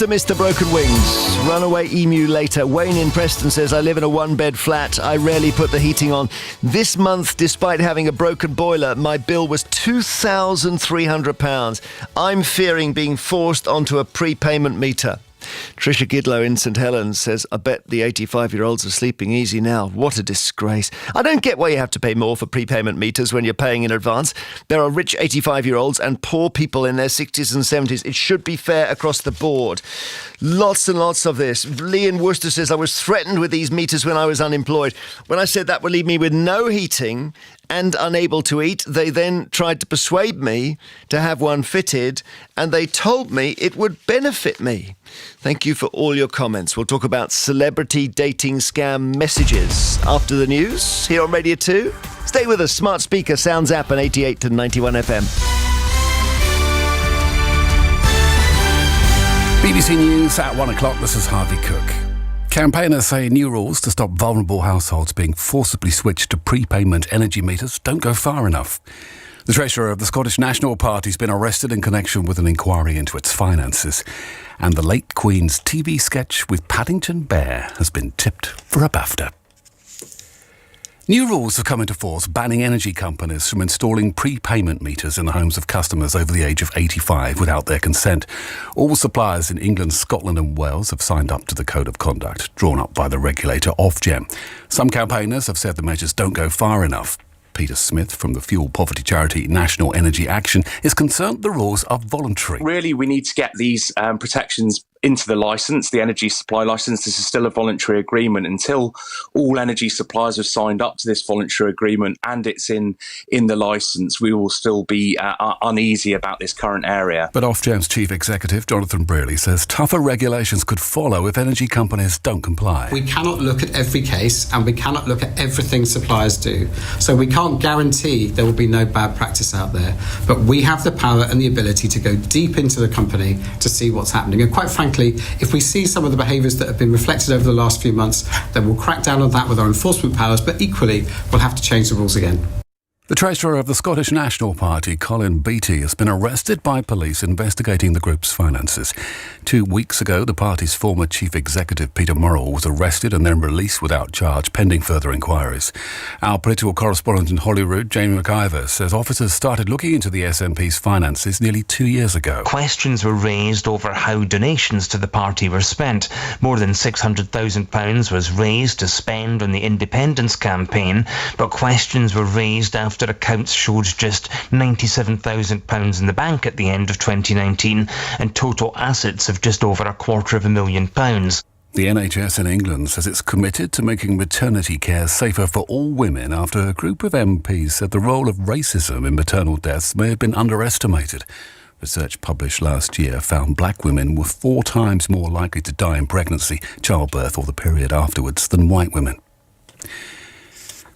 Mr. Broken Wings. Runaway emu later. Wayne in Preston says, I live in a one-bed flat. I rarely put the heating on. This month, despite having a broken boiler, my bill was £2,300. I'm fearing being forced onto a prepayment meter. Tricia Gidlow in St Helens says, I bet the 85-year-olds are sleeping easy now. What a disgrace. I don't get why you have to pay more for prepayment meters when you're paying in advance. There are rich 85-year-olds and poor people in their 60s and 70s. It should be fair across the board. Lots and lots of this. Lee in Worcester says, I was threatened with these meters when I was unemployed. When I said that would leave me with no heating and unable to eat, they then tried to persuade me to have one fitted, and they told me it would benefit me. Thank you for all your comments. We'll talk about celebrity dating scam messages after the news here on Radio 2. Stay with us. Smart speaker, Sounds app, and 88 to 91 FM. BBC News at 1 o'clock. This is Harvey Cook. Campaigners say new rules to stop vulnerable households being forcibly switched to prepayment energy meters don't go far enough. The treasurer of the Scottish National Party has been arrested in connection with an inquiry into its finances. And the late Queen's TV sketch with Paddington Bear has been tipped for a BAFTA. New rules have come into force banning energy companies from installing prepayment meters in the homes of customers over the age of 85 without their consent. All suppliers in England, Scotland and Wales have signed up to the Code of Conduct drawn up by the regulator Ofgem. Some campaigners have said the measures don't go far enough. Peter Smith from the fuel poverty charity National Energy Action is concerned the rules are voluntary. Really, we need to get these protections into the licence, the energy supply licence. This is still a voluntary agreement. Until all energy suppliers have signed up to this voluntary agreement and it's in the licence, we will still be uneasy about this current area. But Ofgem's chief executive, Jonathan Brearley, says tougher regulations could follow if energy companies don't comply. We cannot look at every case and we cannot look at everything suppliers do. So we can't guarantee there will be no bad practice out there. But we have the power and the ability to go deep into the company to see what's happening. And quite frankly, if we see some of the behaviours that have been reflected over the last few months, then we'll crack down on that with our enforcement powers, but equally we'll have to change the rules again. The treasurer of the Scottish National Party, Colin Beattie, has been arrested by police investigating the group's finances. 2 weeks ago, the party's former chief executive, Peter Murrell, was arrested and then released without charge, pending further inquiries. Our political correspondent in Holyrood, Jamie McIver, says officers started looking into the SNP's finances nearly 2 years ago. Questions were raised over how donations to the party were spent. More than £600,000 was raised to spend on the independence campaign, but questions were raised after accounts showed just £97,000 in the bank at the end of 2019 and total assets of just over £250,000. The NHS in England says it's committed to making maternity care safer for all women after a group of MPs said the role of racism in maternal deaths may have been underestimated. Research published last year found black women were 4 times more likely to die in pregnancy, childbirth or the period afterwards than white women.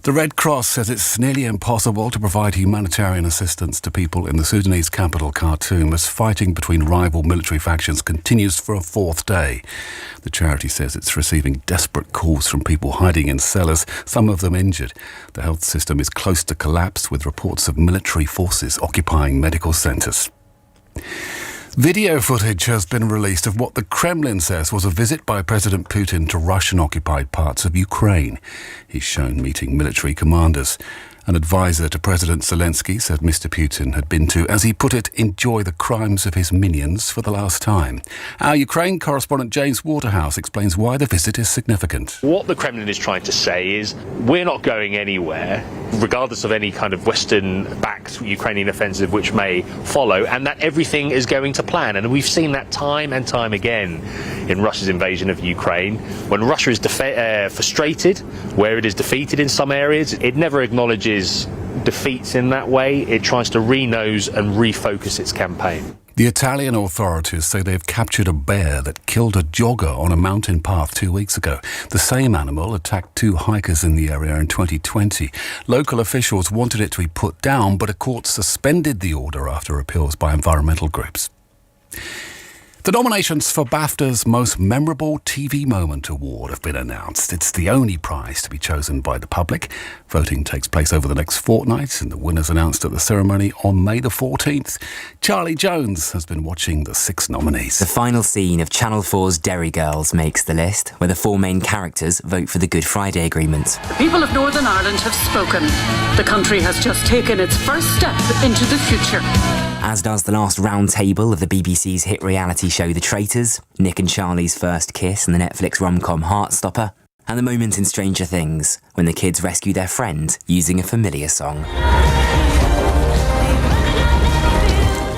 The Red Cross says it's nearly impossible to provide humanitarian assistance to people in the Sudanese capital, Khartoum, as fighting between rival military factions continues for a 4th day. The charity says it's receiving desperate calls from people hiding in cellars, some of them injured. The health system is close to collapse, with reports of military forces occupying medical centres. Video footage has been released of what the Kremlin says was a visit by President Putin to Russian-occupied parts of Ukraine. He's shown meeting military commanders. An advisor to President Zelensky said Mr. Putin had been to, as he put it, enjoy the crimes of his minions for the last time. Our Ukraine correspondent James Waterhouse explains why the visit is significant. What the Kremlin is trying to say is we're not going anywhere, regardless of any kind of Western-backed Ukrainian offensive which may follow, and that everything is going to plan. And we've seen that time and time again in Russia's invasion of Ukraine. When Russia is frustrated, where it is defeated in some areas, it never acknowledges defeats in that way. It tries to re-nose and refocus its campaign. The Italian authorities say they've captured a bear that killed a jogger on a mountain path 2 weeks ago. The same animal attacked 2 hikers in the area in 2020. Local officials wanted it to be put down, but a court suspended the order after appeals by environmental groups. The nominations for BAFTA's Most Memorable TV Moment Award have been announced. It's the only prize to be chosen by the public. Voting takes place over the next fortnight, and the winners announced at the ceremony on May the 14th. Charlie Jones has been watching the 6 nominees. The final scene of Channel 4's Derry Girls makes the list, where the 4 main characters vote for the Good Friday Agreement. The people of Northern Ireland have spoken. The country has just taken its first step into the future. As does the last round table of the BBC's hit reality show The Traitors, Nick and Charlie's first kiss and the Netflix rom-com Heartstopper, and the moment in Stranger Things when the kids rescue their friend using a familiar song.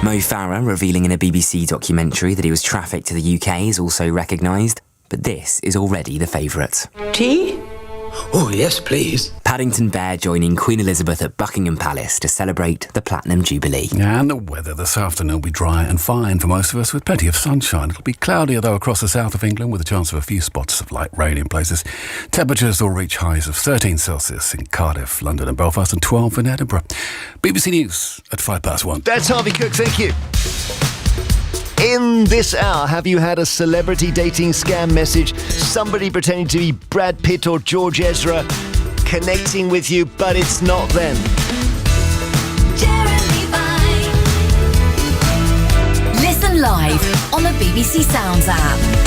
Mo Farah revealing in a BBC documentary that he was trafficked to the UK is also recognised, but this is already the favourite. Tea? Oh, yes, please. Paddington Bear joining Queen Elizabeth at Buckingham Palace to celebrate the Platinum Jubilee. And the weather this afternoon will be dry and fine for most of us with plenty of sunshine. It'll be cloudier though across the south of England with a chance of a few spots of light rain in places. Temperatures will reach highs of 13 Celsius in Cardiff, London and Belfast and 12 in Edinburgh. BBC News at 1:05. That's Harvey Cook, thank you. In this hour, have you had a celebrity dating scam message? Somebody pretending to be Brad Pitt or George Ezra connecting with you, but it's not them. Jeremy Vine. Listen live on the BBC Sounds app.